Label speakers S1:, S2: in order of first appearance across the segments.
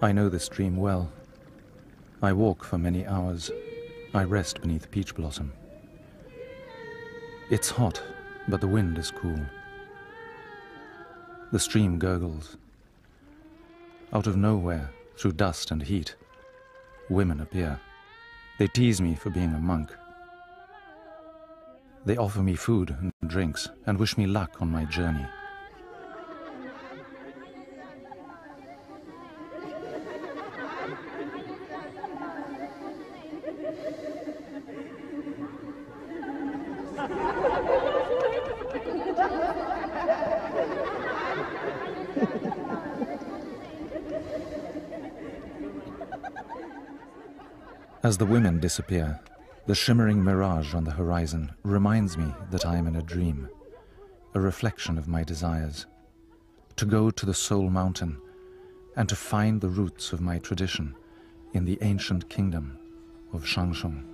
S1: I know this dream well. I walk for many hours. I rest beneath peach blossom. It's hot, but the wind is cool. The stream gurgles. Out of nowhere, through dust and heat, women appear. They tease me for being a monk. They offer me food and drinks and wish me luck on my journey. As the women disappear, the shimmering mirage on the horizon reminds me that I am in a dream, a reflection of my desires, to go to the Soul Mountain and to find the roots of my tradition in the ancient kingdom of Zhang Zhung.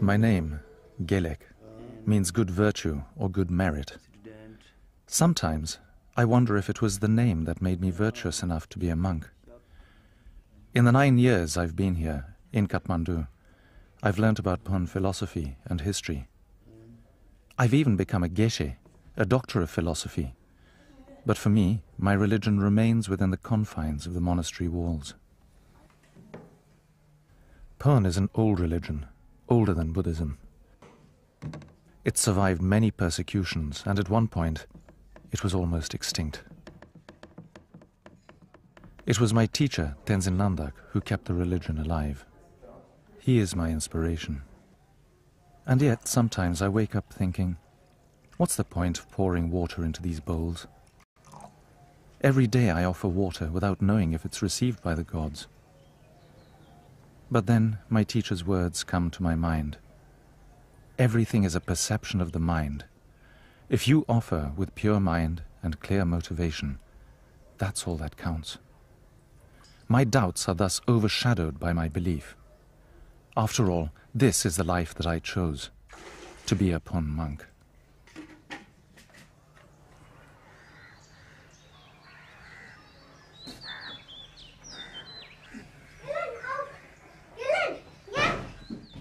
S1: My name, Gelek, means good virtue or good merit. Sometimes I wonder if it was the name that made me virtuous enough to be a monk. In the 9 years I've been here, in Kathmandu, I've learnt about Bön philosophy and history. I've even become a Geshe, a doctor of philosophy. But for me, my religion remains within the confines of the monastery walls. Bön is an old religion, older than Buddhism. It survived many persecutions, and at one point, it was almost extinct. It was my teacher, Tenzin Nandak, who kept the religion alive. He is my inspiration. And yet, sometimes I wake up thinking, what's the point of pouring water into these bowls? Every day I offer water without knowing if it's received by the gods. But then my teacher's words come to my mind. Everything is a perception of the mind. If you offer with pure mind and clear motivation, that's all that counts. My doubts are thus overshadowed by my belief. After all, this is the life that I chose, to be a Bön monk.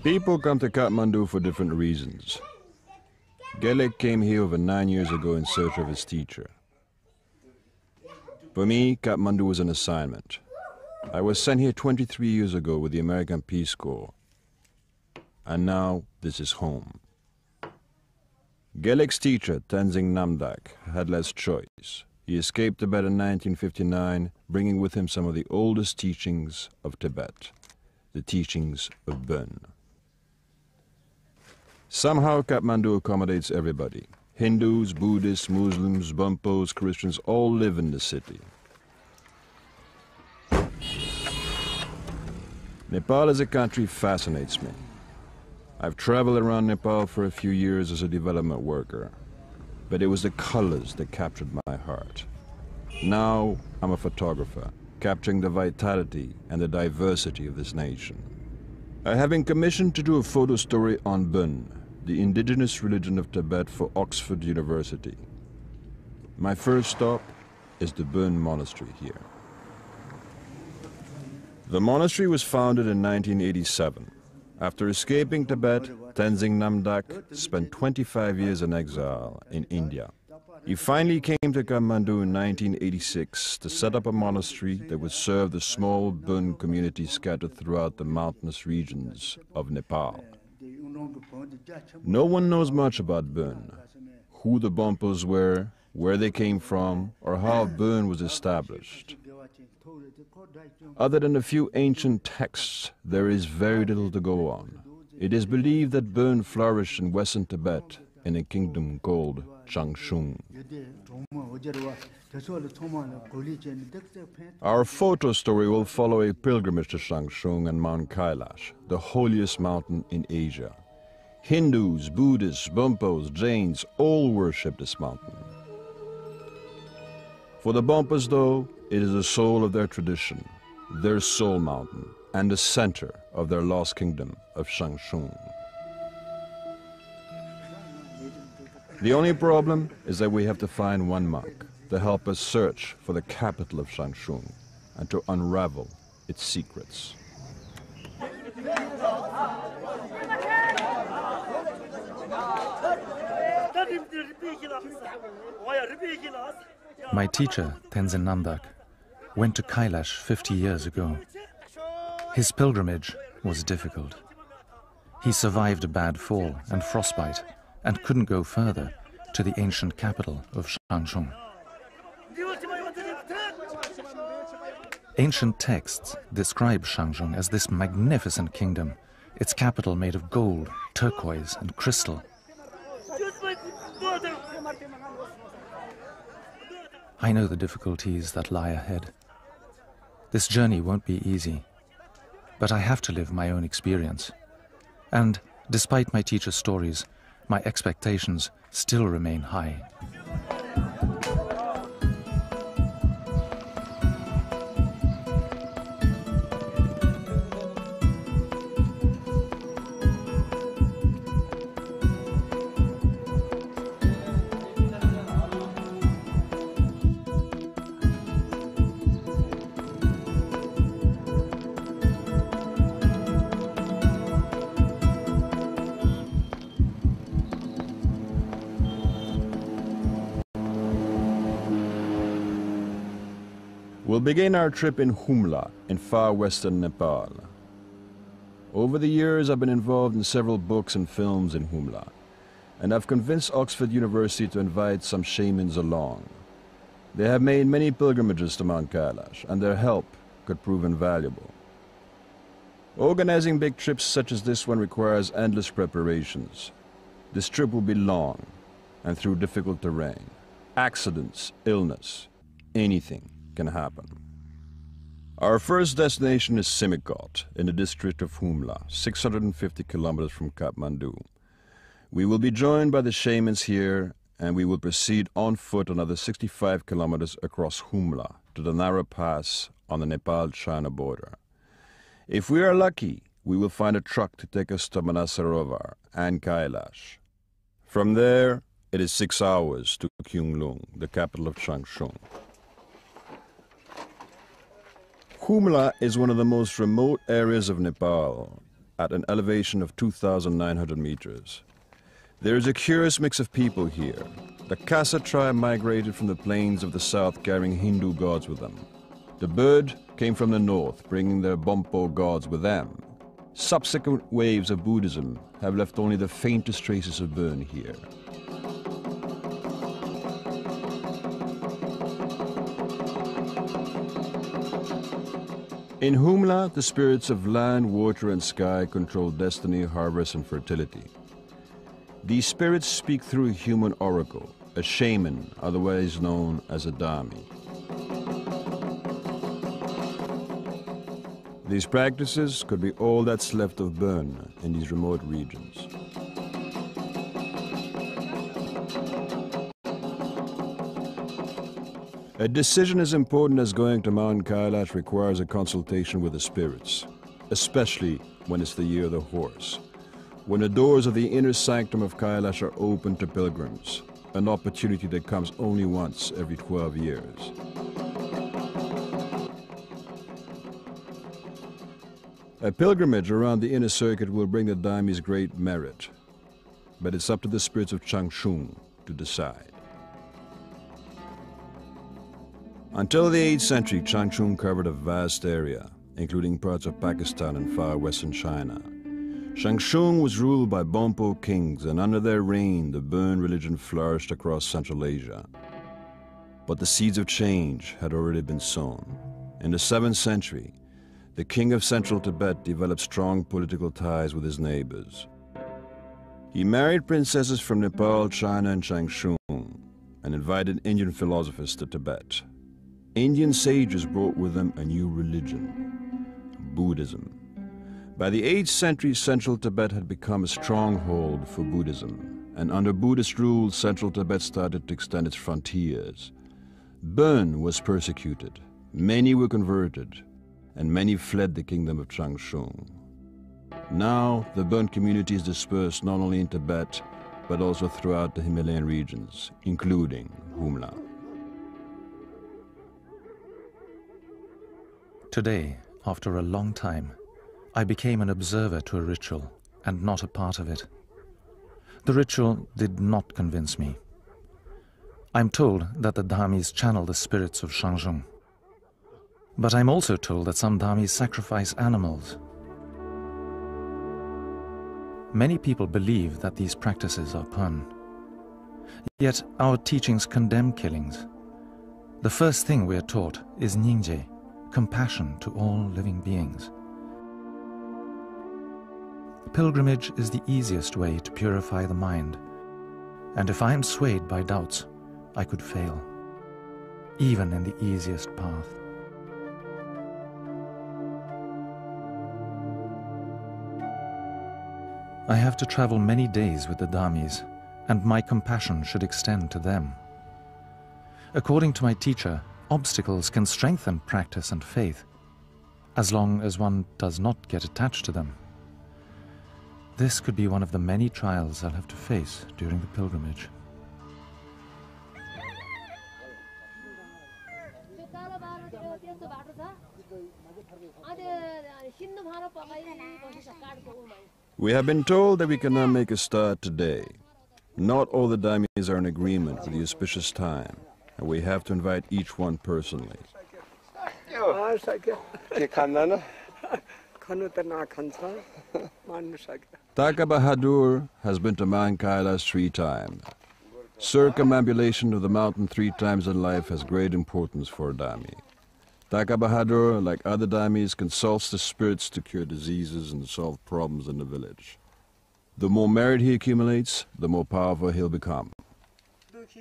S2: People come to Kathmandu for different reasons. Gelek came here over 9 years ago in search of his teacher. For me, Kathmandu was an assignment. I was sent here 23 years ago with the American Peace Corps. And now, this is home. Gelek's teacher, Tenzin Nandak, had less choice. He escaped Tibet in 1959, bringing with him some of the oldest teachings of Tibet, the teachings of Bön. Somehow Kathmandu accommodates everybody. Hindus, Buddhists, Muslims, Bumpos, Christians all live in the city. Nepal as a country fascinates me. I've traveled around Nepal for a few years as a development worker, but it was the colors that captured my heart. Now I'm a photographer, capturing the vitality and the diversity of this nation. I have been commissioned to do a photo story on Bön, the indigenous religion of Tibet, for Oxford University. My first stop is the Bern Monastery here. The monastery was founded in 1987. After escaping Tibet, Tenzin Nandak spent 25 years in exile in India. He finally came to Kathmandu in 1986 to set up a monastery that would serve the small Bön community scattered throughout the mountainous regions of Nepal. No one knows much about Bön, who the Bumpos were, where they came from, or how Bön was established. Other than a few ancient texts, there is very little to go on. It is believed that Bön flourished in western Tibet in a kingdom called Zhang Zhung. Our photo story will follow a pilgrimage to Zhang Zhung and Mount Kailash, the holiest mountain in Asia. Hindus, Buddhists, Bonpos, Jains all worship this mountain. For the Bonpos, though, it is the soul of their tradition, their soul mountain, and the center of their lost kingdom of Zhang Zhung. The only problem is that we have to find one monk to help us search for the capital of Zhang Zhung and to unravel its secrets.
S1: My teacher, Tenzin Namdak, went to Kailash 50 years ago. His pilgrimage was difficult. He survived a bad fall and frostbite and couldn't go further to the ancient capital of Zhang Zhung. Ancient texts describe Zhang Zhung as this magnificent kingdom, its capital made of gold, turquoise and crystal. I know the difficulties that lie ahead. This journey won't be easy, but I have to live my own experience. And despite my teacher's stories, my expectations still remain high.
S2: We'll begin our trip in Humla, in far western Nepal. Over the years, I've been involved in several books and films in Humla, and I've convinced Oxford University to invite some shamans along. They have made many pilgrimages to Mount Kailash, and their help could prove invaluable. Organizing big trips such as this one requires endless preparations. This trip will be long and through difficult terrain. Accidents, illness, anything can happen. Our first destination is Simikot, in the district of Humla, 650 kilometers from Kathmandu. We will be joined by the shamans here, and we will proceed on foot another 65 kilometers across Humla to the narrow pass on the Nepal-China border. If we are lucky, we will find a truck to take us to Manasarovar and Kailash. From there, it is 6 hours to Kyunglung, the capital of Zhang Zhung. Humla is one of the most remote areas of Nepal, at an elevation of 2,900 meters. There is a curious mix of people here. The Khasa tribe migrated from the plains of the south carrying Hindu gods with them. The Bird came from the north, bringing their Bonpo gods with them. Subsequent waves of Buddhism have left only the faintest traces of Bern here. In Humla, the spirits of land, water and sky control destiny, harvest and fertility. These spirits speak through a human oracle, a shaman, otherwise known as a dami. These practices could be all that's left of Bern in these remote regions. A decision as important as going to Mount Kailash requires a consultation with the spirits, especially when it's the year of the horse, when the doors of the inner sanctum of Kailash are open to pilgrims, an opportunity that comes only once every 12 years. A pilgrimage around the inner circuit will bring the Dami's great merit, but it's up to the spirits of Zhang Zhung to decide. Until the 8th century, Zhang Zhung covered a vast area, including parts of Pakistan and far western China. Zhang Zhung was ruled by Bonpo kings, and under their reign, the Bern religion flourished across Central Asia. But the seeds of change had already been sown. In the 7th century, the king of Central Tibet developed strong political ties with his neighbors. He married princesses from Nepal, China, and Changshu, and invited Indian philosophers to Tibet. Indian sages brought with them a new religion, Buddhism. By the 8th century, central Tibet had become a stronghold for Buddhism, and under Buddhist rule, central Tibet started to extend its frontiers. Bern was persecuted, many were converted, and many fled the kingdom of Changshu. Now, the Bern community is dispersed not only in Tibet, but also throughout the Himalayan regions, including Humla.
S1: Today, after a long time, I became an observer to a ritual and not a part of it. The ritual did not convince me. I'm told that the Dhamis channel the spirits of Zhang Zhung. But I'm also told that some Dhamis sacrifice animals. Many people believe that these practices are pun. Yet our teachings condemn killings. The first thing we are taught is Nyingje, compassion to all living beings. Pilgrimage is the easiest way to purify the mind, and if I am swayed by doubts, I could fail, even in the easiest path. I have to travel many days with the Dhamis, and my compassion should extend to them. According to my teacher, obstacles can strengthen practice and faith, as long as one does not get attached to them. This could be one of the many trials I'll have to face during the pilgrimage.
S2: We have been told that we cannot make a start today. Not all the Dhamis are in agreement with the auspicious time, and we have to invite each one personally. Taka Bahadur has been to Mount Kailash 3 times. Circumambulation of the mountain 3 times in life has great importance for a Dhami. Taka Bahadur, like other Dhamis, consults the spirits to cure diseases and solve problems in the village. The more merit he accumulates, the more powerful he'll become.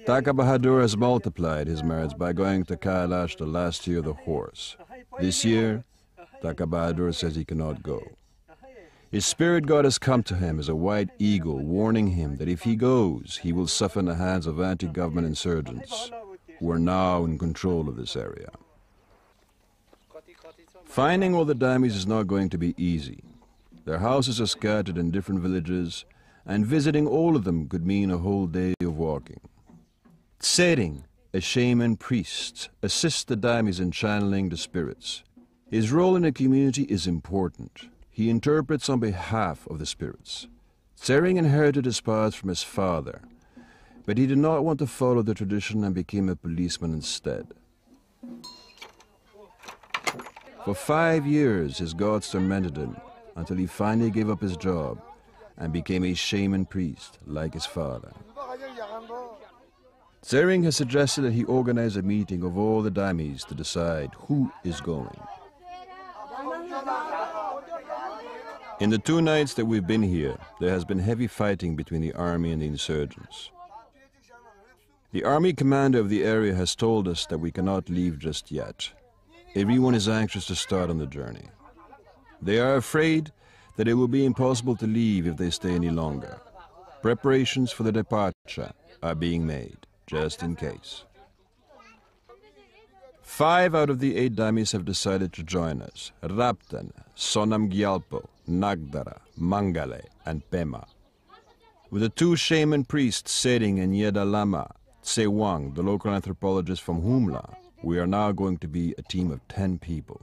S2: Taka Bahadur has multiplied his merits by going to Kailash the last year of the horse. This year, Taka Bahadur says he cannot go. His spirit god has come to him as a white eagle, warning him that if he goes, he will suffer in the hands of anti-government insurgents, who are now in control of this area. Finding all the Dhamis is not going to be easy. Their houses are scattered in different villages, and visiting all of them could mean a whole day of walking. Tsering, a shaman priest, assists the Dhamis in channeling the spirits. His role in the community is important. He interprets on behalf of the spirits. Tsering inherited his powers from his father, but he did not want to follow the tradition and became a policeman instead. For 5 years, his gods tormented him until he finally gave up his job and became a shaman priest like his father. Tsering has suggested that he organize a meeting of all the Dhamis to decide who is going. In the 2 nights that we've been here, there has been heavy fighting between the army and the insurgents. The army commander of the area has told us that we cannot leave just yet. Everyone is anxious to start on the journey. They are afraid that it will be impossible to leave if they stay any longer. Preparations for the departure are being made, just in case. 5 out of the 8 Dhamis have decided to join us: Raptan, Sonam Gyalpo, Nagdara, Mangale, and Pema. With the 2 shaman priests, Sering and Yeda Lama, Tse Wang, the local anthropologist from Humla, we are now going to be a team of 10 people.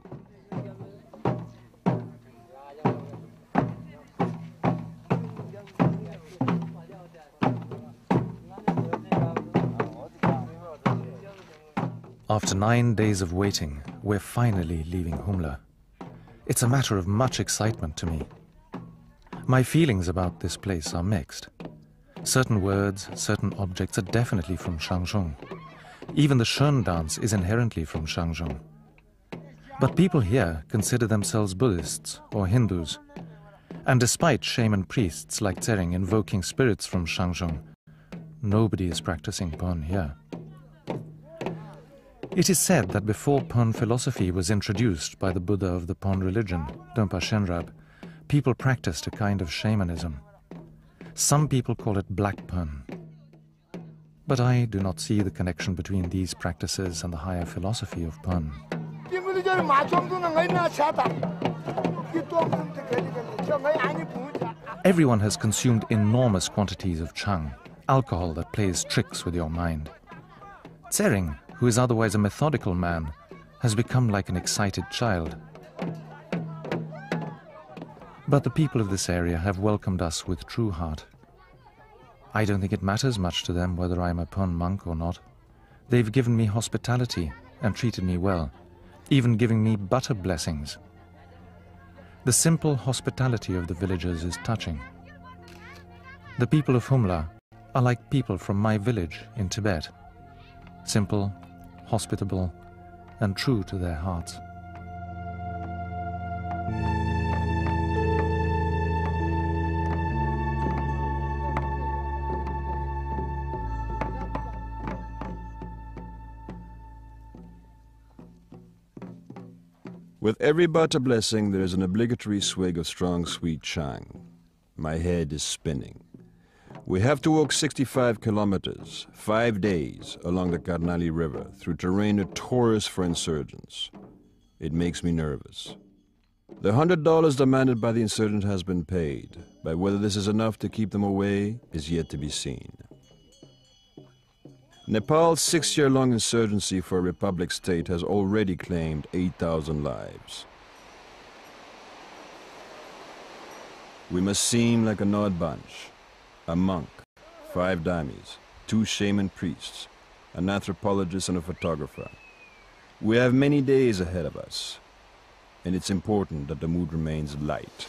S1: After 9 days of waiting, we're finally leaving Humla. It's a matter of much excitement to me. My feelings about this place are mixed. Certain words, certain objects are definitely from Zhang Zhung. Even the Shan dance is inherently from Zhang Zhung. But people here consider themselves Buddhists or Hindus, And despite shaman priests like Tsering invoking spirits from Zhang Zhung, nobody is practicing Pön here. It is said that before Pön philosophy was introduced by the Buddha of the Pön religion, Dönpa Shenrab, people practiced a kind of shamanism. Some people call it Black Pön. But I do not see the connection between these practices and the higher philosophy of Pön. Everyone has consumed enormous quantities of Chang, alcohol that plays tricks with your mind. Tsering, who is otherwise a methodical man, has become like an excited child. But the people of this area have welcomed us with true heart. I don't think it matters much to them whether I'm a Pön monk or not. They've given me hospitality and treated me well, even giving me butter blessings. The simple hospitality of the villagers is touching. The people of Humla are like people from my village in Tibet. Simple, hospitable, and true to their hearts.
S2: With every butter blessing, there is an obligatory swig of strong, sweet Chang. My head is spinning. We have to walk 65 kilometers, 5 days, along the Karnali River, through terrain notorious for insurgents. It makes me nervous. The $100 demanded by the insurgent has been paid, but whether this is enough to keep them away is yet to be seen. Nepal's 6-year-long insurgency for a republic state has already claimed 8,000 lives. We must seem like an odd bunch. A monk, 5 damis, 2 shaman priests, an anthropologist and a photographer. We have many days ahead of us, and it's important that the mood remains light.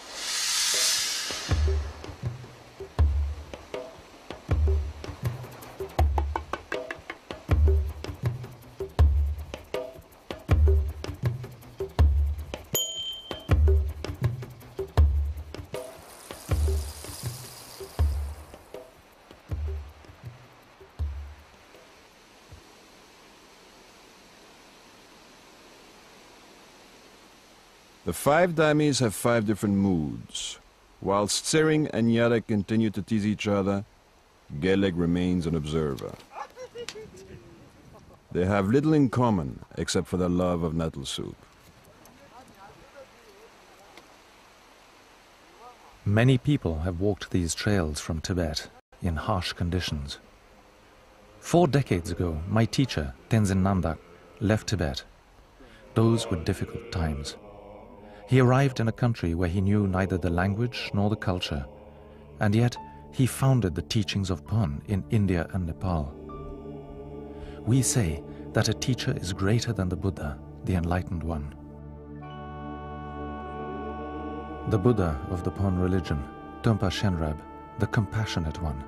S2: The 5 damis have 5 different moods. Whilst Tsering and Yara continue to tease each other, Gelek remains an observer. They have little in common except for their love of nettle soup.
S1: Many people have walked these trails from Tibet in harsh conditions. 4 decades ago, my teacher, Tenzin Namdak, left Tibet. Those were difficult times. He arrived in a country where he knew neither the language nor the culture, and yet he founded the teachings of Pön in India and Nepal. We say that a teacher is greater than the Buddha, the enlightened one. The Buddha of the Pön religion, Dönpa Shenrab, the compassionate one,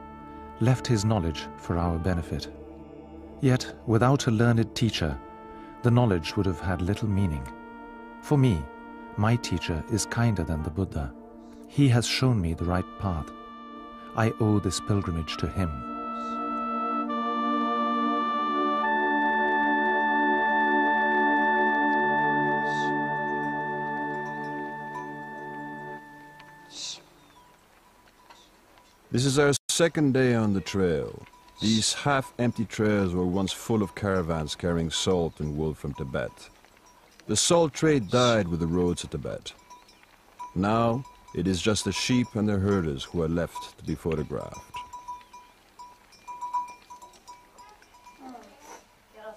S1: left his knowledge for our benefit. Yet, without a learned teacher, the knowledge would have had little meaning. For me, my teacher is kinder than the Buddha. He has shown me the right path. I owe this pilgrimage to him.
S2: This is our 2nd day on the trail. These half-empty trails were once full of caravans carrying salt and wool from Tibet. The salt trade died with the roads to Tibet. Now, it is just the sheep and their herders who are left to be photographed.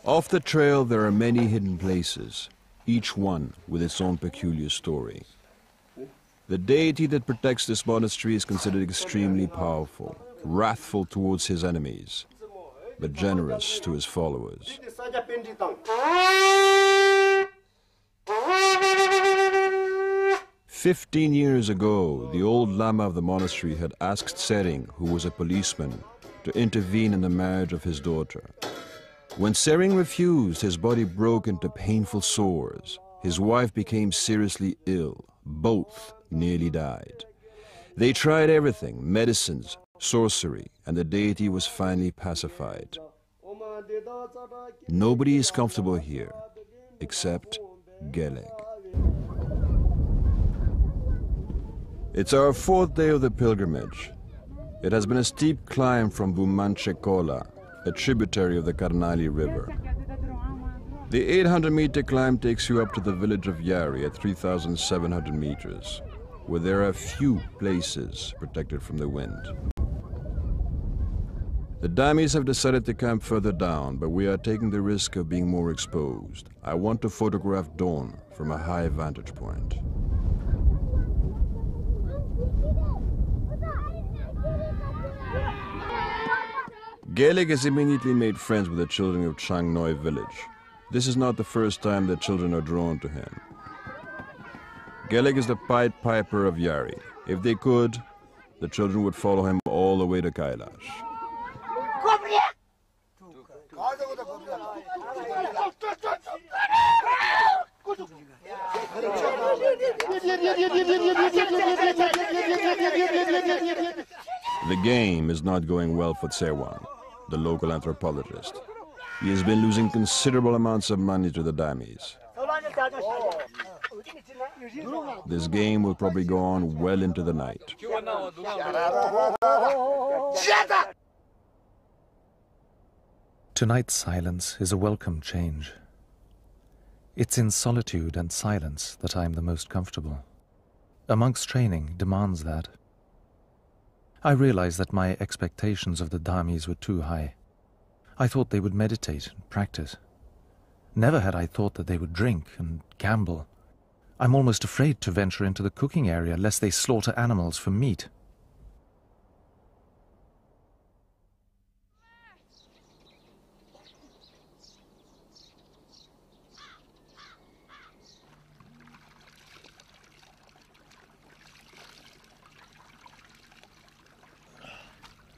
S2: Off the trail, there are many hidden places, each one with its own peculiar story. The deity that protects this monastery is considered extremely powerful, wrathful towards his enemies, but generous to his followers. 15 years ago, the old Lama of the monastery had asked Tsering, who was a policeman, to intervene in the marriage of his daughter. When Tsering refused, his body broke into painful sores. His wife became seriously ill. Both nearly died. They tried everything, medicines, sorcery, and the deity was finally pacified. Nobody is comfortable here, except Gelek. It's our 4th day of the pilgrimage. It has been a steep climb from Bumanchekola, a tributary of the Karnali River. The 800-meter climb takes you up to the village of Yari at 3,700 meters, where there are few places protected from the wind. The Damis have decided to camp further down, but we are taking the risk of being more exposed. I want to photograph dawn from a high vantage point. Gelek has immediately made friends with the children of Changnoi village. This is not the first time that children are drawn to him. Gelek is the Pied Piper of Yari. If they could, the children would follow him all the way to Kailash. The game is not going well for Tsewan, the local anthropologist. He has been losing considerable amounts of money to the Damis. This game will probably go on well into the night.
S1: Tonight's silence is a welcome change. It's in solitude and silence that I am the most comfortable. A monk's training demands that. I realized that my expectations of the Damis were too high. I thought they would meditate and practice. Never had I thought that they would drink and gamble. I'm almost afraid to venture into the cooking area lest they slaughter animals for meat.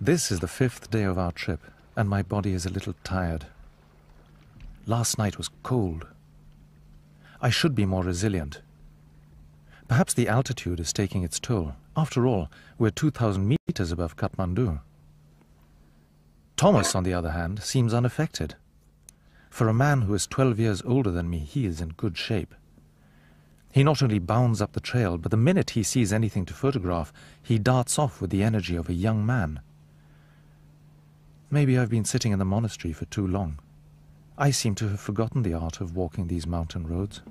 S1: This is the 5th day of our trip, and my body is a little tired. Last night was cold. I should be more resilient. Perhaps the altitude is taking its toll. After all, we're 2,000 meters above Kathmandu. Thomas, on the other hand, seems unaffected. For a man who is 12 years older than me, he is in good shape. He not only bounds up the trail, but the minute he sees anything to photograph, he darts off with the energy of a young man. Maybe I've been sitting in the monastery for too long. I seem to have forgotten the art of walking these mountain roads.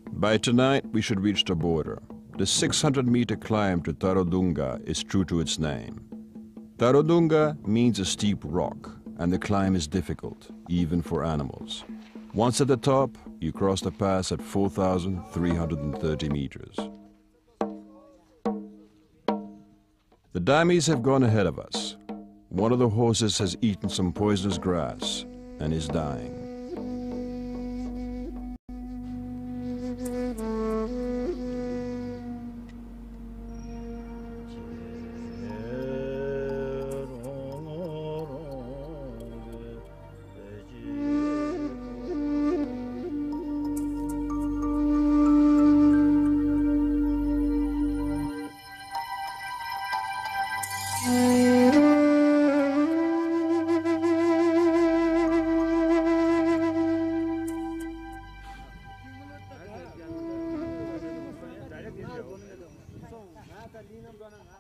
S2: By tonight, we should reach the border. The 600-meter climb to Tarodunga is true to its name. Tarodunga means a steep rock, and the climb is difficult, even for animals. Once at the top, you cross the pass at 4,330 meters. The Damis have gone ahead of us. One of the horses has eaten some poisonous grass and is dying.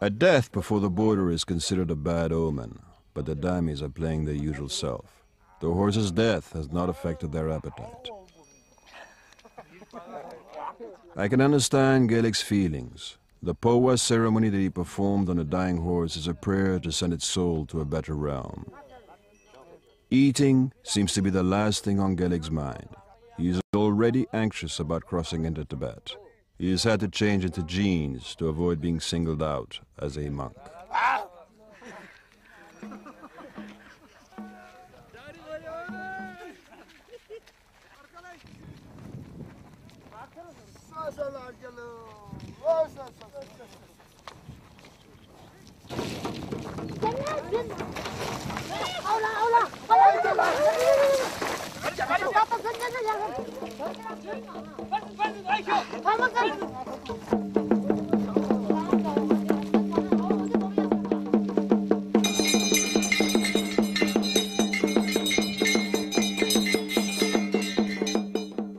S2: A death before the border is considered a bad omen, but the Damis are playing their usual self. The horse's death has not affected their appetite. I can understand Gelek's feelings. The Powa ceremony that he performed on a dying horse is a prayer to send its soul to a better realm. Eating seems to be the last thing on Gelek's mind. He is already anxious about crossing into Tibet. He has had to change into jeans to avoid being singled out as a monk.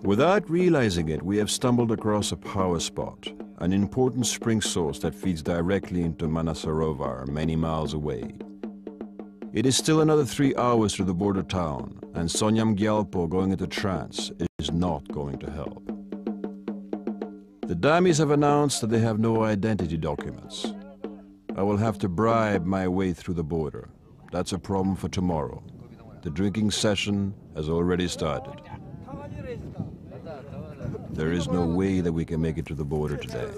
S2: Without realizing it, we have stumbled across a power spot, an important spring source that feeds directly into Manasarovar, many miles away. It is still another 3 hours to the border town, and Sonyam Gyalpo going into trance is not going to help. The Damis have announced that they have no identity documents. I will have to bribe my way through the border. That's a problem for tomorrow. The drinking session has already started. There is no way that we can make it to the border today.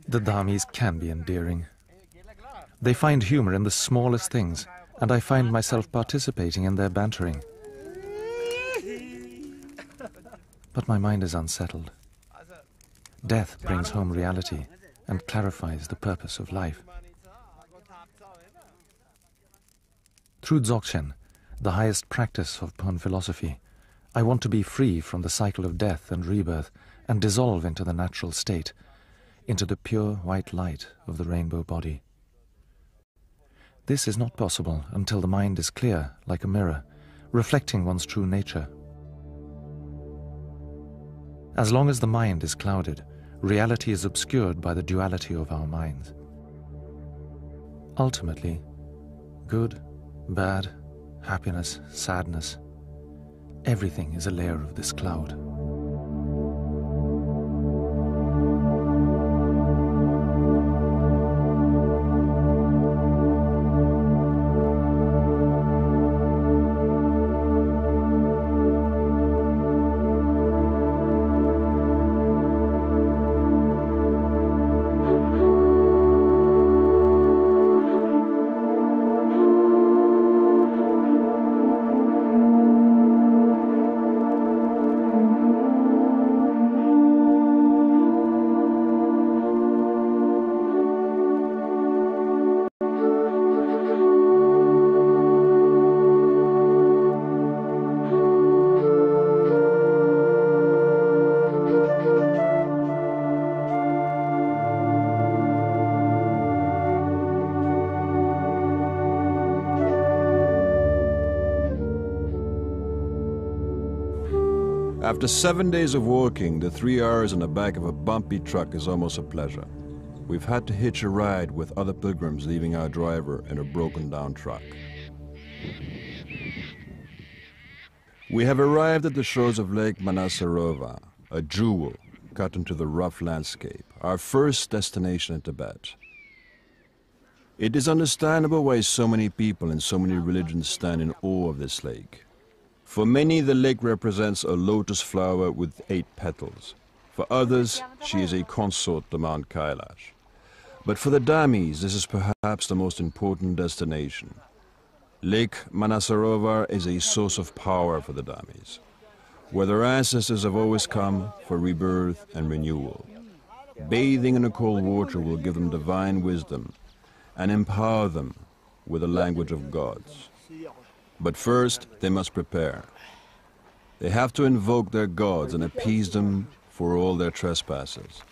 S1: The Damis can be endearing. They find humor in the smallest things, and I find myself participating in their bantering. But my mind is unsettled. Death brings home reality and clarifies the purpose of life. Through Dzogchen, the highest practice of Bon philosophy, I want to be free from the cycle of death and rebirth and dissolve into the natural state, into the pure white light of the rainbow body. This is not possible until the mind is clear, like a mirror, reflecting one's true nature. As long as the mind is clouded, reality is obscured by the duality of our minds. Ultimately, good, bad, happiness, sadness, everything is a layer of this cloud.
S2: After 7 days of walking, the 3 hours in the back of a bumpy truck is almost a pleasure. We've had to hitch a ride with other pilgrims, leaving our driver in a broken-down truck. We have arrived at the shores of Lake Manasarovar, a jewel cut into the rough landscape, our first destination in Tibet. It is understandable why so many people and so many religions stand in awe of this lake. For many, the lake represents a lotus flower with 8 petals. For others, she is a consort to Mount Kailash. But for the Damis, this is perhaps the most important destination. Lake Manasarovar is a source of power for the Damis, where their ancestors have always come for rebirth and renewal. Bathing in the cold water will give them divine wisdom and empower them with the language of gods. But first, they must prepare. They have to invoke their gods and appease them for all their trespasses.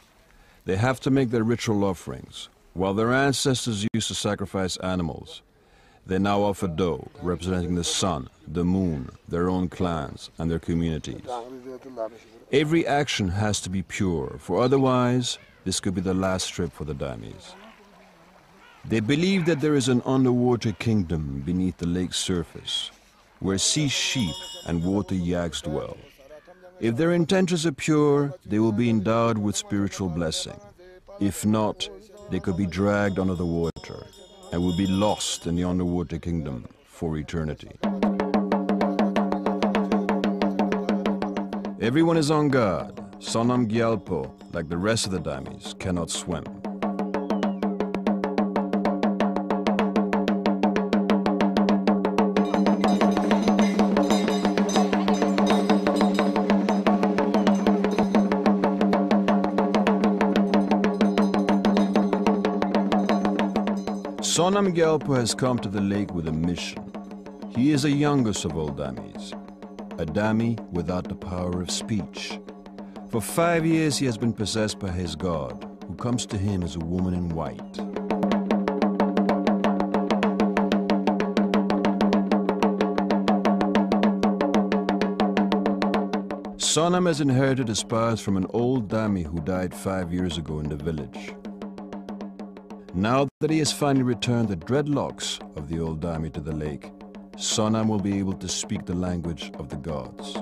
S2: They have to make their ritual offerings. While their ancestors used to sacrifice animals, they now offer dough, representing the sun, the moon, their own clans, and their communities. Every action has to be pure, for otherwise, this could be the last trip for the Damis. They believe that there is an underwater kingdom beneath the lake's surface, where sea sheep and water yaks dwell. If their intentions are pure, they will be endowed with spiritual blessing. If not, they could be dragged under the water and will be lost in the underwater kingdom for eternity. Everyone is on guard. Sonam Gyalpo, like the rest of the Damis, cannot swim. Sonam Gyalpo has come to the lake with a mission. He is the youngest of all Damis, a Dami without the power of speech. For 5 years he has been possessed by his god, who comes to him as a woman in white. Sonam has inherited his powers from an old Dami who died 5 years ago in the village. Now that he has finally returned the dreadlocks of the old Dami to the lake, Sonam will be able to speak the language of the gods.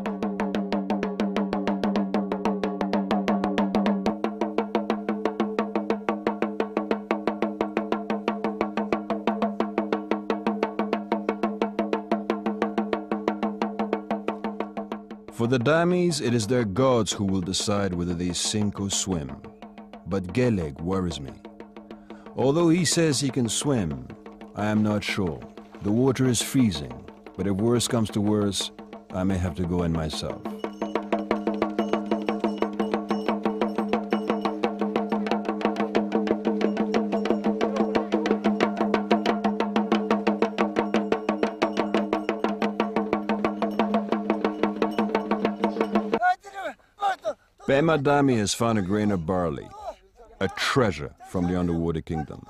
S2: For the Damis, it is their gods who will decide whether they sink or swim. But Gelek worries me. Although he says he can swim, I am not sure. The water is freezing, but if worse comes to worse, I may have to go in myself. Pema Dami has found a grain of barley, a treasure from the underwater kingdom.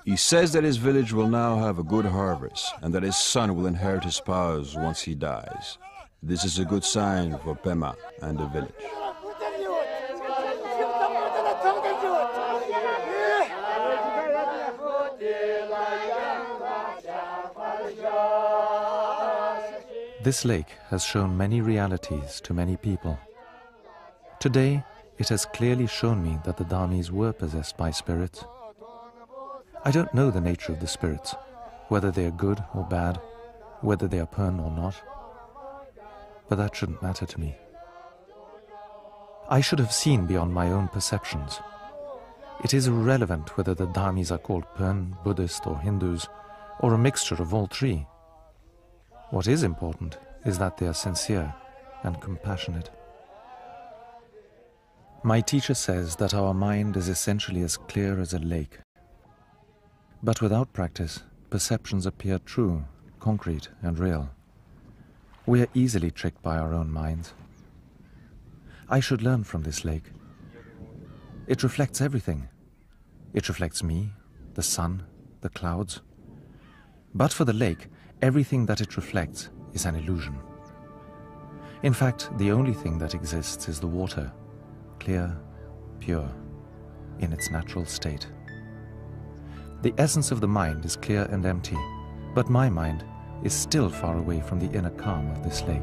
S2: He says that his village will now have a good harvest and that his son will inherit his powers once he dies. This is a good sign for Pema and the village.
S1: This lake has shown many realities to many people. Today, it has clearly shown me that the Damis were possessed by spirits. I don't know the nature of the spirits, whether they are good or bad, whether they are Pern or not. But that shouldn't matter to me. I should have seen beyond my own perceptions. It is irrelevant whether the Damis are called Pern, Buddhist or Hindus, or a mixture of all three. What is important is that they are sincere and compassionate. My teacher says that our mind is essentially as clear as a lake. But without practice, perceptions appear true, concrete and real. We are easily tricked by our own minds. I should learn from this lake. It reflects everything. It reflects me, the sun, the clouds. But for the lake, everything that it reflects is an illusion. In fact, the only thing that exists is the water, clear, pure, in its natural state. The essence of the mind is clear and empty, but my mind is still far away from the inner calm of this lake.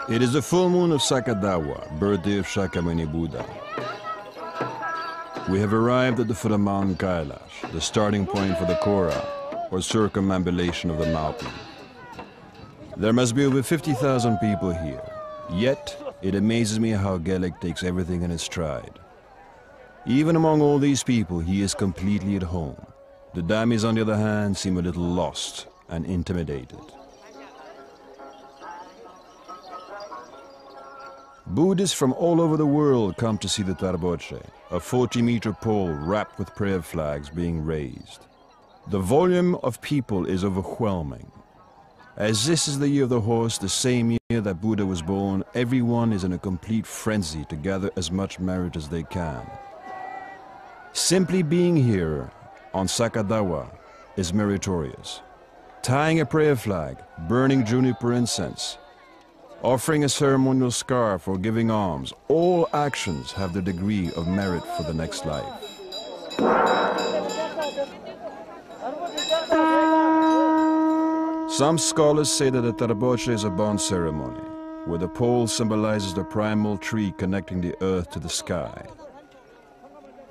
S2: It is the full moon of Sakadawa, birthday of Shakyamuni Buddha. We have arrived at the foot of Mount Kailash, the starting point for the Kora, or circumambulation of the mountain. There must be over 50,000 people here, yet it amazes me how Gelek takes everything in his stride. Even among all these people, he is completely at home. The Damis, on the other hand, seem a little lost and intimidated. Buddhists from all over the world come to see the Tarboche, a 40-meter pole wrapped with prayer flags being raised. The volume of people is overwhelming. As this is the year of the horse, the same year that Buddha was born, everyone is in a complete frenzy to gather as much merit as they can. Simply being here on Sakadawa is meritorious. Tying a prayer flag, burning juniper incense, offering a ceremonial scarf or giving alms, all actions have their degree of merit for the next life. Some scholars say that the Tarboche is a bond ceremony. where the pole symbolizes the primal tree connecting the earth to the sky.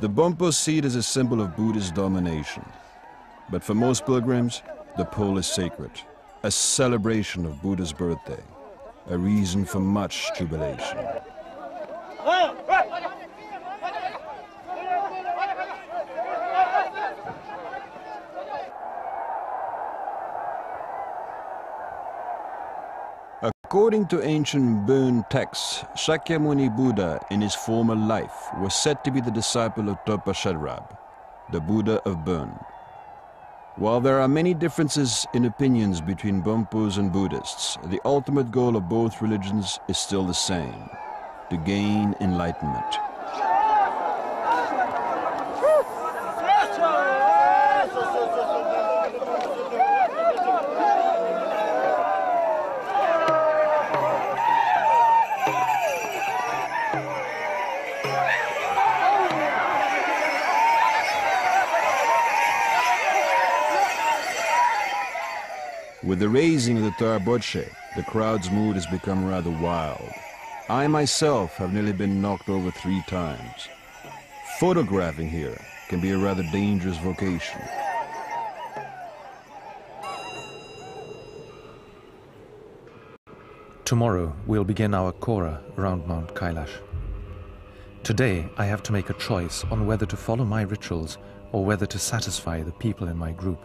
S2: The Bonpo see it as a symbol of Buddhist domination. But for most pilgrims, the pole is sacred, a celebration of Buddha's birthday, a reason for much jubilation. According to ancient Bern texts, Shakyamuni Buddha in his former life was said to be the disciple of Trungpa Shenrab, the Buddha of Bern. While there are many differences in opinions between Bonpos and Buddhists, the ultimate goal of both religions is still the same: to gain enlightenment. With the raising of the Tarboche, the crowd's mood has become rather wild. I myself have nearly been knocked over 3 times. Photographing here can be a rather dangerous vocation.
S1: Tomorrow we'll begin our Kora around Mount Kailash. Today I have to make a choice on whether to follow my rituals or whether to satisfy the people in my group.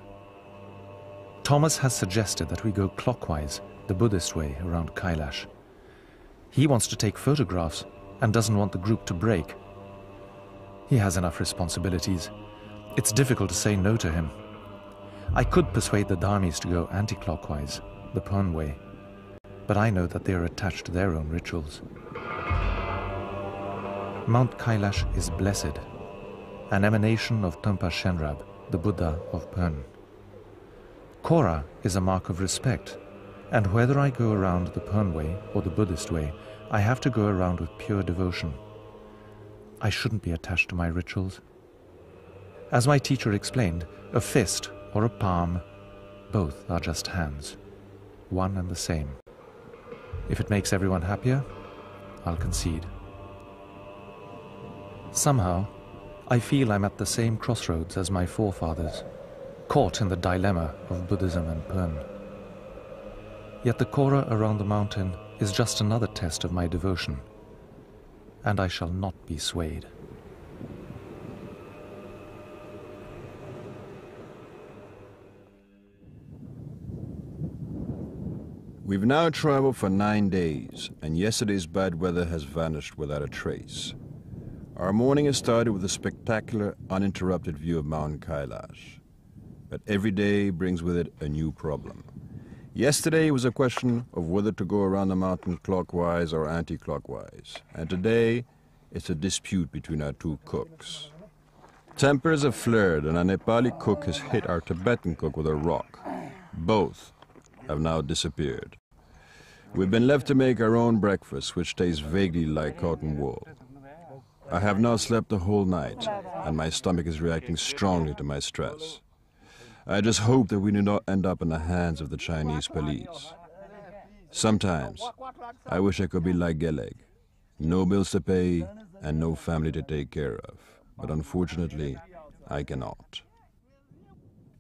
S1: Thomas has suggested that we go clockwise, the Buddhist way, around Kailash. He wants to take photographs and doesn't want the group to break. He has enough responsibilities. It's difficult to say no to him. I could persuade the Dharmis to go anti-clockwise, the Pön way, but I know that they are attached to their own rituals. Mount Kailash is blessed, an emanation of Trungpa Shenrab, the Buddha of Pön. Kora is a mark of respect, and whether I go around the Pön way or the Buddhist way, I have to go around with pure devotion. I shouldn't be attached to my rituals. As my teacher explained, a fist or a palm, both are just hands, one and the same. If it makes everyone happier, I'll concede. Somehow, I feel I'm at the same crossroads as my forefathers, caught in the dilemma of Buddhism and Pön. Yet the Kora around the mountain is just another test of my devotion, and I shall not be swayed.
S2: We've now traveled for 9 days, and yesterday's bad weather has vanished without a trace. Our morning has started with a spectacular, uninterrupted view of Mount Kailash. But every day brings with it a new problem. Yesterday was a question of whether to go around the mountain clockwise or anti-clockwise, and today it's a dispute between our 2 cooks. Tempers have flared, and our Nepali cook has hit our Tibetan cook with a rock. Both have now disappeared. We've been left to make our own breakfast, which tastes vaguely like cotton wool. I have not slept the whole night, and my stomach is reacting strongly to my stress. I just hope that we do not end up in the hands of the Chinese police. Sometimes, I wish I could be like Gelek. No bills to pay and no family to take care of. But unfortunately, I cannot.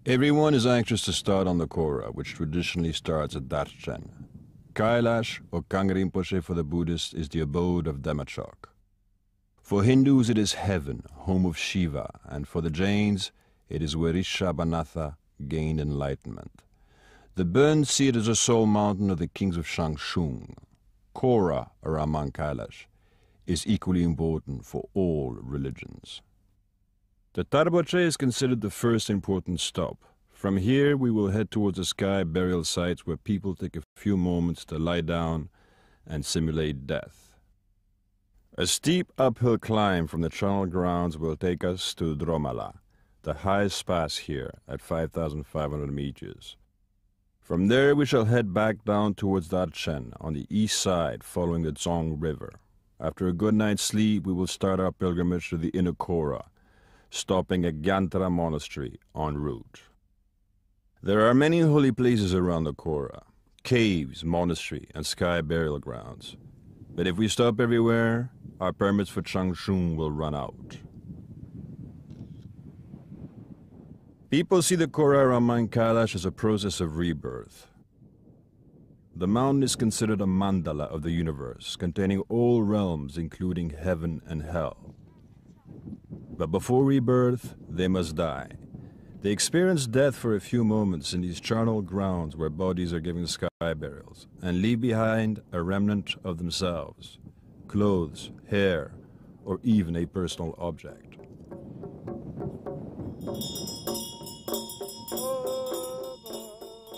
S2: Everyone is anxious to start on the Kora, which traditionally starts at Darchen. Kailash, or Kangrim Rinpoche for the Buddhists, is the abode of Dhammachock. For Hindus, it is heaven, home of Shiva, and for the Jains, it is where Rishabhanatha gained enlightenment. The Bern see it as a sole mountain of the kings of Shangshung. Kora, around Mount Kailash, is equally important for all religions. The Tarboche is considered the first important stop. From here, we will head towards the sky burial sites where people take a few moments to lie down and simulate death. A steep uphill climb from the channel grounds will take us to Dromala, the highest pass here at 5,500 meters. From there we shall head back down towards Darchen on the east side following the Zhong River. After a good night's sleep we will start our pilgrimage to the inner Kora, stopping at Bern Monastery en route. There are many holy places around the Kora. caves, monastery, and sky burial grounds. But if we stop everywhere, our permits for Zhang Zhung will run out. People see the Kora around Mount Kailash as a process of rebirth. The mountain is considered a mandala of the universe, containing all realms, including heaven and hell. But before rebirth, they must die. They experience death for a few moments in these charnel grounds where bodies are given sky burials, and leave behind a remnant of themselves, clothes, hair, or even a personal object.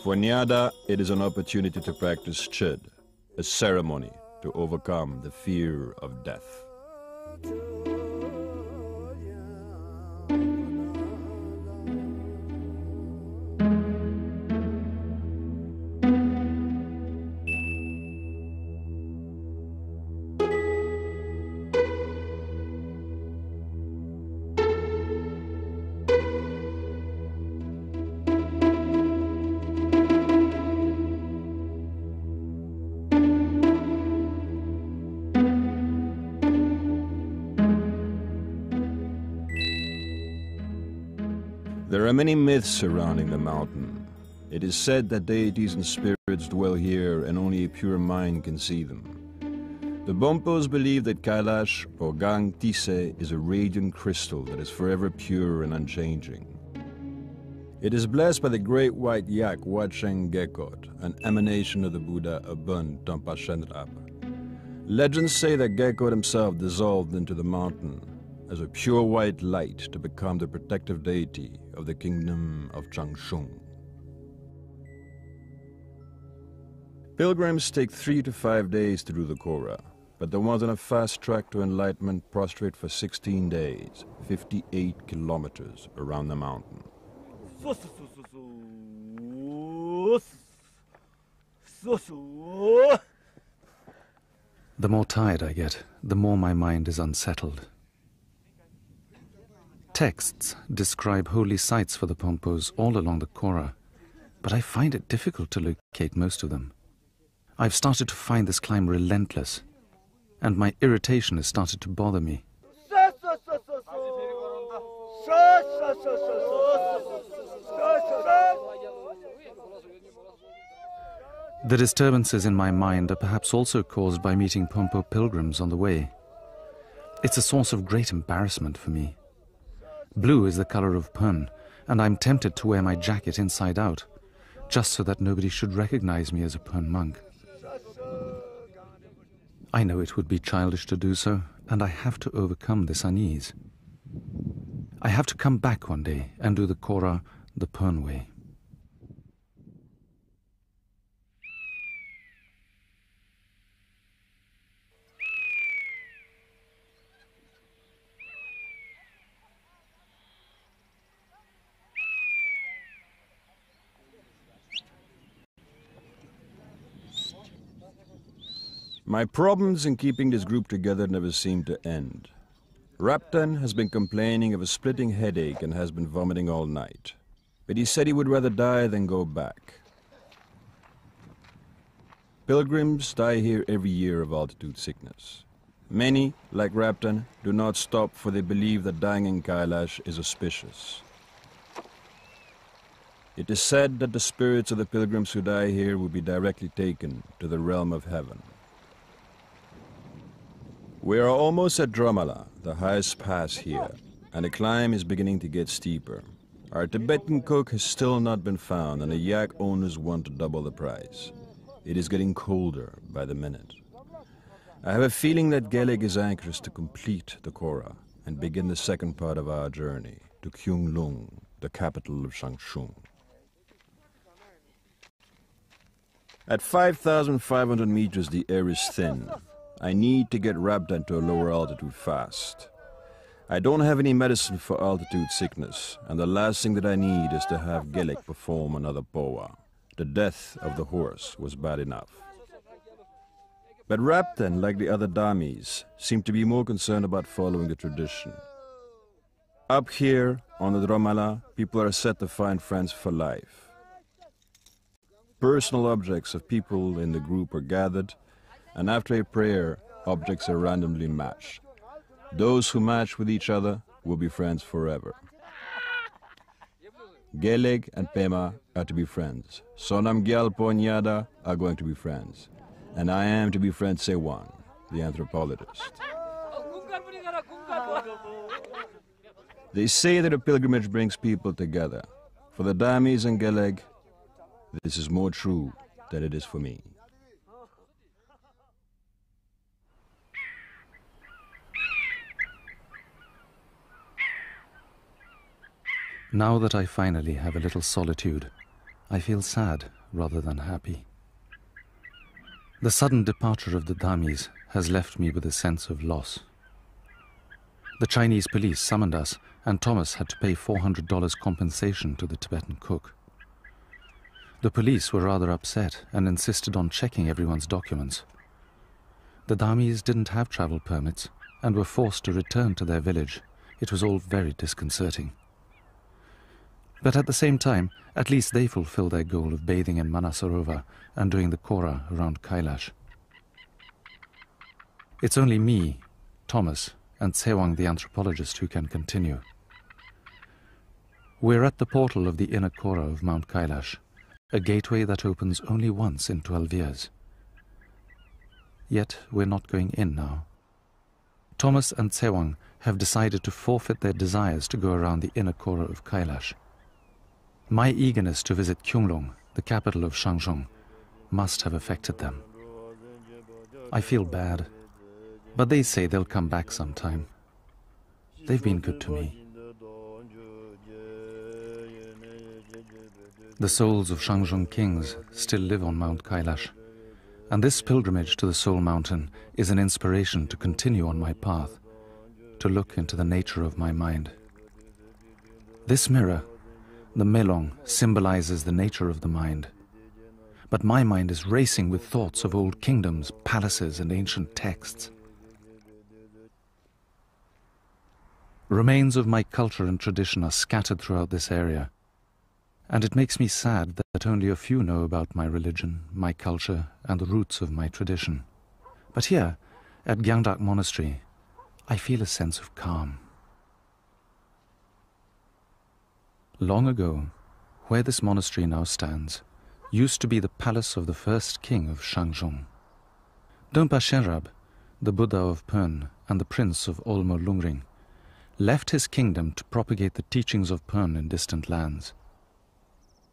S2: For Nyada, it is an opportunity to practice chid, a ceremony to overcome the fear of death. There are many myths surrounding the mountain. It is said that deities and spirits dwell here and only a pure mind can see them. The Bonpos believe that Kailash, or Gang Tise, is a radiant crystal that is forever pure and unchanging. It is blessed by the great white yak Wacheng Gekot, an emanation of the Buddha of Bern Monastery. Legends say that Gekot himself dissolved into the mountain as a pure white light to become the protective deity of the kingdom of Zhang Zhung. Pilgrims take 3 to 5 days to do the Kora, but the ones on a fast track to enlightenment prostrate for 16 days, 58 kilometers around the mountain.
S1: The more tired I get, the more my mind is unsettled. Texts describe holy sites for the Pompos all along the Kora, but I find it difficult to locate most of them. I've started to find this climb relentless, and my irritation has started to bother me. The disturbances in my mind are perhaps also caused by meeting Pompo pilgrims on the way. It's a source of great embarrassment for me. Blue is the color of Pön, and I'm tempted to wear my jacket inside out, just so that nobody should recognize me as a Pön monk. I know it would be childish to do so, and I have to overcome this unease. I have to come back one day and do the Kora the Pön way.
S2: My problems in keeping this group together never seem to end. Raptan has been complaining of a splitting headache and has been vomiting all night. But he said he would rather die than go back. Pilgrims die here every year of altitude sickness. Many, like Raptan, do not stop, for they believe that dying in Kailash is auspicious. It is said that the spirits of the pilgrims who die here will be directly taken to the realm of heaven. We are almost at Dromala, the highest pass here, and the climb is beginning to get steeper. Our Tibetan cook has still not been found, and the yak owners want to double the price. It is getting colder by the minute. I have a feeling that Gelek is anxious to complete the Kora and begin the second part of our journey to Kyunglung, the capital of Zhang Zhung. At 5,500 meters, the air is thin. I need to get Raptan to a lower altitude fast. I don't have any medicine for altitude sickness, and the last thing that I need is to have Gelek perform another poa. The death of the horse was bad enough. But Raptan, like the other Damis, seemed to be more concerned about following the tradition. Up here, on the Dromala, people are set to find friends for life. Personal objects of people in the group are gathered, and after a prayer, objects are randomly matched. Those who match with each other will be friends forever. Gelek and Pema are to be friends. Sonam Gyalpo and Yada are going to be friends. And I am to be friend Sewang, the anthropologist. They say that a pilgrimage brings people together. For the Damis and Gelek, this is more true than it is for me.
S1: Now that I finally have a little solitude, I feel sad rather than happy. The sudden departure of the Damis has left me with a sense of loss. The Chinese police summoned us, and Thomas had to pay $400 compensation to the Tibetan cook. The police were rather upset and insisted on checking everyone's documents. The Damis didn't have travel permits and were forced to return to their village. It was all very disconcerting. But at the same time, at least they fulfill their goal of bathing in Manasarovar and doing the Kora around Kailash. It's only me, Thomas, and Sewang the anthropologist who can continue. We're at the portal of the inner Kora of Mount Kailash, a gateway that opens only once in 12 years. Yet we're not going in now. Thomas and Sewang have decided to forfeit their desires to go around the inner Kora of Kailash. My eagerness to visit Kyunglong, the capital of Zhang Zhung, must have affected them. I feel bad, but they say they'll come back sometime. They've been good to me. The souls of Zhang Zhung kings still live on Mount Kailash, and this pilgrimage to the Soul Mountain is an inspiration to continue on my path, to look into the nature of my mind. This mirror, the melong, symbolizes the nature of the mind. But my mind is racing with thoughts of old kingdoms, palaces, and ancient texts. Remains of my culture and tradition are scattered throughout this area, and it makes me sad that only a few know about my religion, my culture, and the roots of my tradition. But here, at Bern Monastery, I feel a sense of calm. Long ago, where this monastery now stands, used to be the palace of the first king of Zhang Zhung. Dönpa Shenrab, the Buddha of Pern and the prince of Olmo Lungring, left his kingdom to propagate the teachings of Pern in distant lands.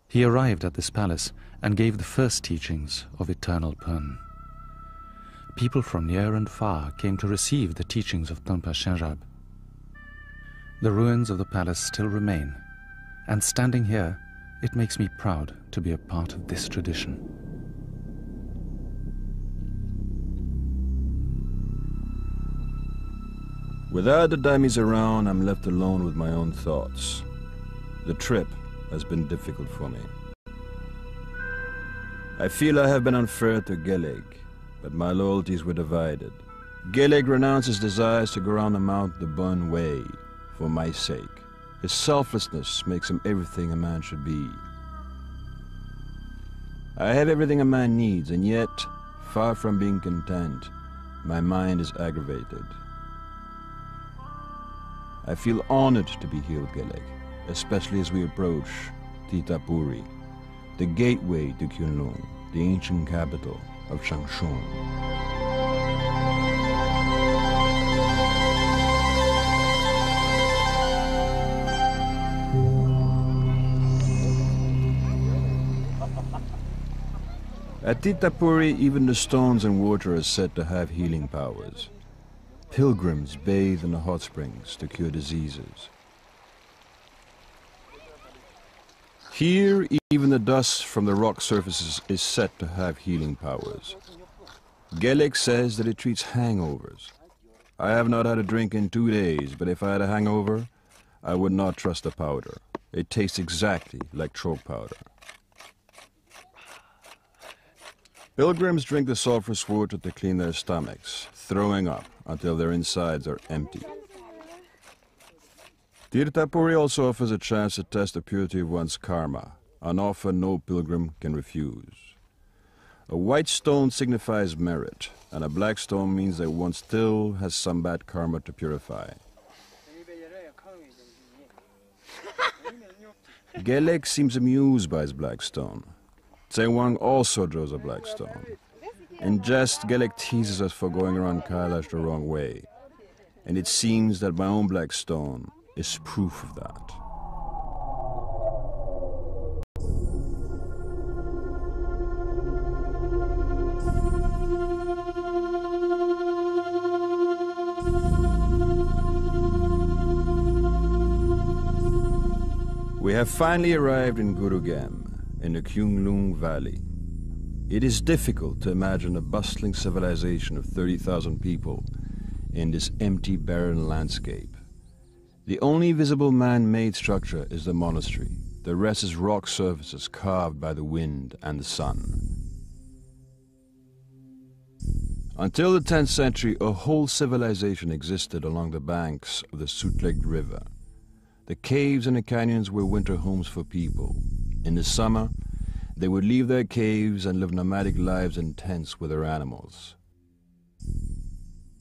S1: He arrived at this palace and gave the first teachings of eternal Pern. People from near and far came to receive the teachings of Dönpa Shenrab. The ruins of the palace still remain, and standing here, it makes me proud to be a part of this tradition.
S2: Without the Damis around, I'm left alone with my own thoughts. The trip has been difficult for me. I feel I have been unfair to Gelek, but my loyalties were divided. Gelek renounced his desires to go around the Mount the Bern way for my sake. His selflessness makes him everything a man should be. I have everything a man needs, and yet, far from being content, my mind is aggravated. I feel honored to be here with Gelek, especially as we approach Titapuri, the gateway to Kyunlong, the ancient capital of Changsung. At Titapuri, even the stones and water are said to have healing powers. Pilgrims bathe in the hot springs to cure diseases. Here, even the dust from the rock surfaces is said to have healing powers. Gelek says that it treats hangovers. I have not had a drink in 2 days, but if I had a hangover, I would not trust the powder. It tastes exactly like chalk powder. Pilgrims drink the sulfurous water to clean their stomachs, throwing up until their insides are empty. Tirthapuri also offers a chance to test the purity of one's karma, an offer no pilgrim can refuse. A white stone signifies merit, and a black stone means that one still has some bad karma to purify. Gelek seems amused by his black stone. Zhang also draws a black stone. In jest, Gelek teases us for going around Kailash the wrong way, and it seems that my own black stone is proof of that. We have finally arrived in Gurugam, in the Kyunglung Valley. It is difficult to imagine a bustling civilization of 30,000 people in this empty, barren landscape. The only visible man-made structure is the monastery. The rest is rock surfaces carved by the wind and the sun. Until the 10th century, a whole civilization existed along the banks of the Sutlej River. The caves and the canyons were winter homes for people. In the summer, they would leave their caves and live nomadic lives in tents with their animals.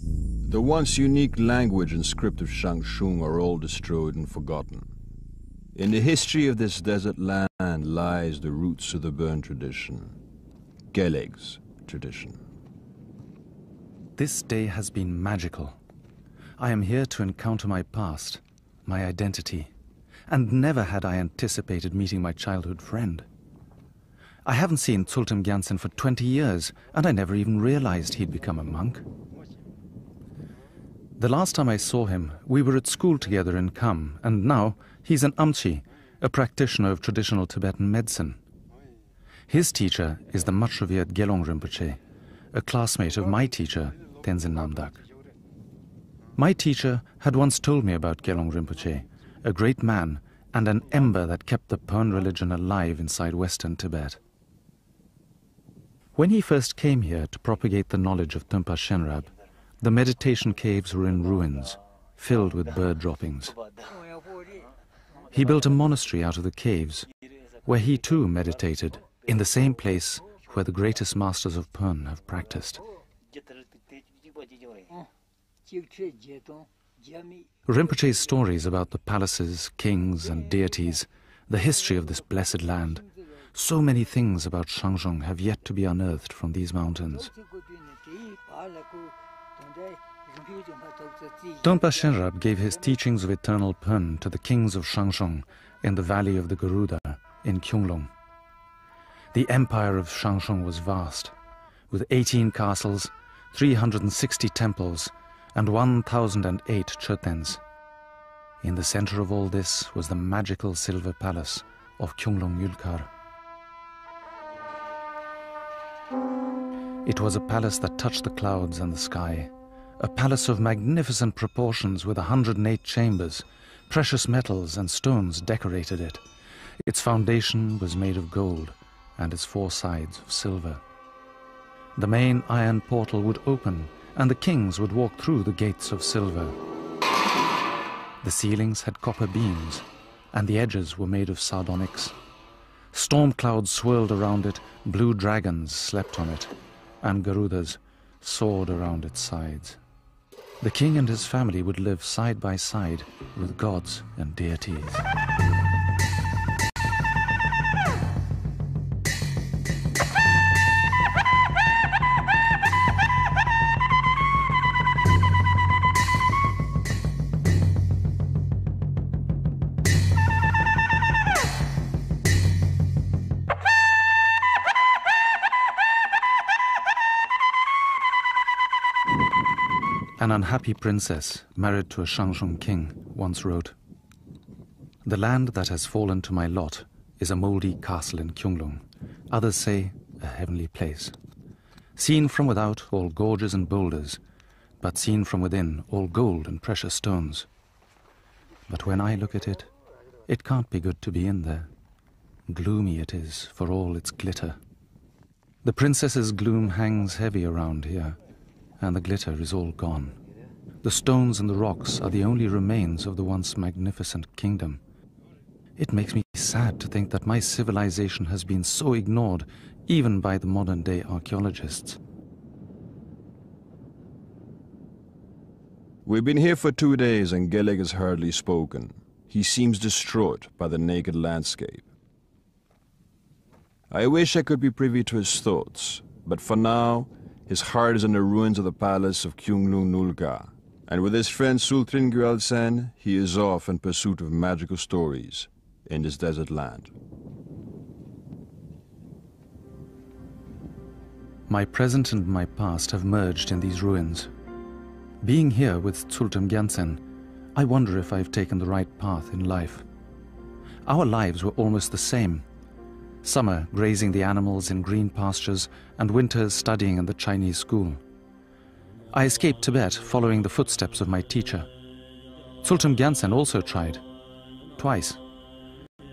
S2: The once unique language and script of Zhang Zhung are all destroyed and forgotten. In the history of this desert land lies the roots of the Bern tradition, Gelek's tradition.
S1: This day has been magical. I am here to encounter my past, my identity, and never had I anticipated meeting my childhood friend. I haven't seen Tsultem Gyaltsen for 20 years, and I never even realized he'd become a monk. The last time I saw him, we were at school together in Kham, and now he's an Amchi, a practitioner of traditional Tibetan medicine. His teacher is the much revered Gelong Rinpoche, a classmate of my teacher, Tenzin Namdak. My teacher had once told me about Gelong Rinpoche, a great man and an ember that kept the Pern religion alive inside Western Tibet. When he first came here to propagate the knowledge of Trungpa Shenrab, the meditation caves were in ruins, filled with bird droppings. He built a monastery out of the caves, where he too meditated, in the same place where the greatest masters of Pern have practiced. Rinpoche's stories about the palaces, kings and deities, the history of this blessed land, so many things about Zhang Zhung have yet to be unearthed from these mountains. Trungpa Shenrab gave his teachings of eternal Pern to the kings of Zhang Zhung in the valley of the Garuda in Kyunglung. The empire of Zhang Zhung was vast, with 18 castles, 360 temples, and 1,008 churtens. In the center of all this was the magical silver palace of Kyunglung Yulkar. It was a palace that touched the clouds and the sky, a palace of magnificent proportions with 108 chambers. Precious metals and stones decorated it. Its foundation was made of gold and its 4 sides of silver. The main iron portal would open and the kings would walk through the gates of silver. The ceilings had copper beams, and the edges were made of sardonyx. Storm clouds swirled around it, blue dragons slept on it, and Garudas soared around its sides. The king and his family would live side by side with gods and deities. An unhappy princess, married to a Zhang Zhung king, once wrote, "The land that has fallen to my lot is a mouldy castle in Kyunglung. Others say a heavenly place. Seen from without, all gorges and boulders, but seen from within, all gold and precious stones. But when I look at it, it can't be good to be in there. Gloomy it is for all its glitter. The princess's gloom hangs heavy around here, and the glitter is all gone. The stones and the rocks are the only remains of the once magnificent kingdom. It makes me sad to think that my civilization has been so ignored, even by the modern-day archaeologists.
S2: We've been here for 2 days and Gelek has hardly spoken. He seems distraught by the naked landscape. I wish I could be privy to his thoughts, but for now, his heart is in the ruins of the palace of Kyunglung Nulga, and with his friend Sultrin Gyaltsen, he is off in pursuit of magical stories in this desert land.
S1: My present and my past have merged in these ruins. Being here with Sultan Gyaltsen, I wonder if I've taken the right path in life. Our lives were almost the same. Summer grazing the animals in green pastures and winters studying in the Chinese school. I escaped Tibet following the footsteps of my teacher. Sultan Gyaltsen also tried. Twice.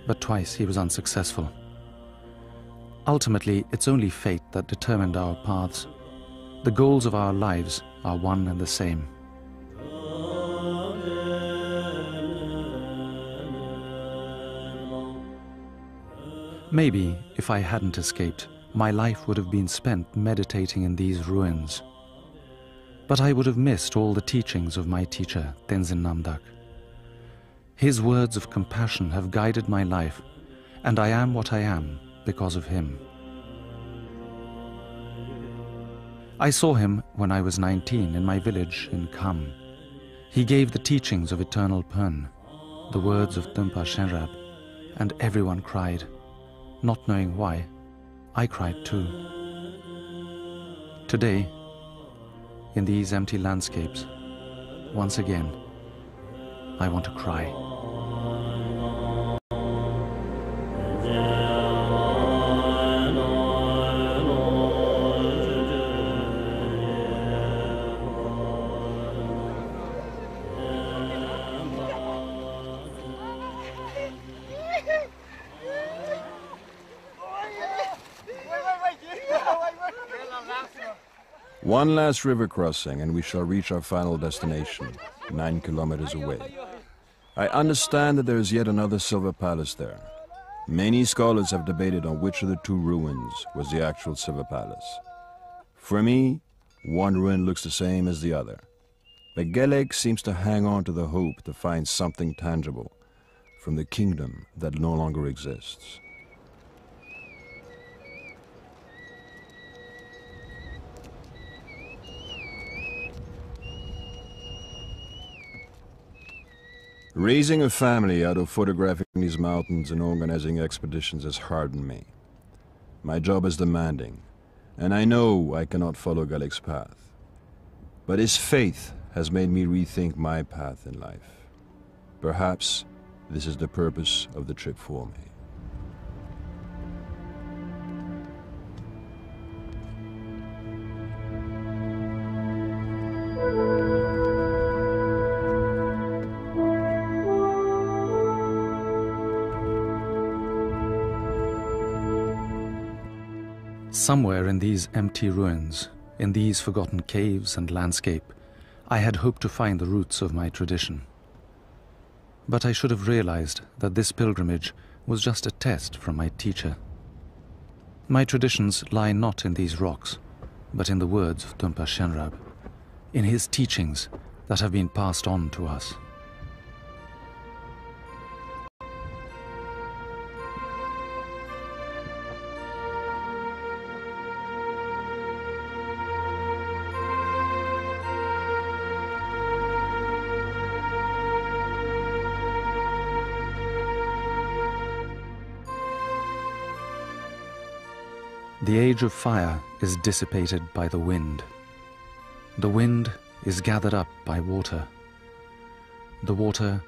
S1: But twice he was unsuccessful. Ultimately, it's only fate that determined our paths. The goals of our lives are one and the same. Maybe, if I hadn't escaped, my life would have been spent meditating in these ruins. But I would have missed all the teachings of my teacher, Tenzin Namdak. His words of compassion have guided my life, and I am what I am because of him. I saw him when I was 19 in my village in Kham. He gave the teachings of eternal Pern, the words of Dumpa Shenrab, and everyone cried. Not knowing why, I cried too. Today, in these empty landscapes, once again, I want to cry.
S2: One last river crossing and we shall reach our final destination, 9 kilometers away. I understand that there is yet another silver palace there. Many scholars have debated on which of the two ruins was the actual silver palace. For me, one ruin looks the same as the other. But Gelek seems to hang on to the hope to find something tangible from the kingdom that no longer exists. Raising a family out of photographing these mountains and organizing expeditions has hardened me. My job is demanding, and I know I cannot follow Gelek's path. But his faith has made me rethink my path in life. Perhaps this is the purpose of the trip for me.
S1: Somewhere in these empty ruins, in these forgotten caves and landscape, I had hoped to find the roots of my tradition. But I should have realized that this pilgrimage was just a test from my teacher. My traditions lie not in these rocks, but in the words of Dumpa Shenrab, in his teachings that have been passed on to us. The age of fire is dissipated by the wind. The wind is gathered up by water. The water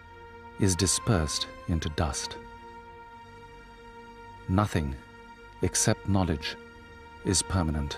S1: is dispersed into dust. Nothing except knowledge is permanent.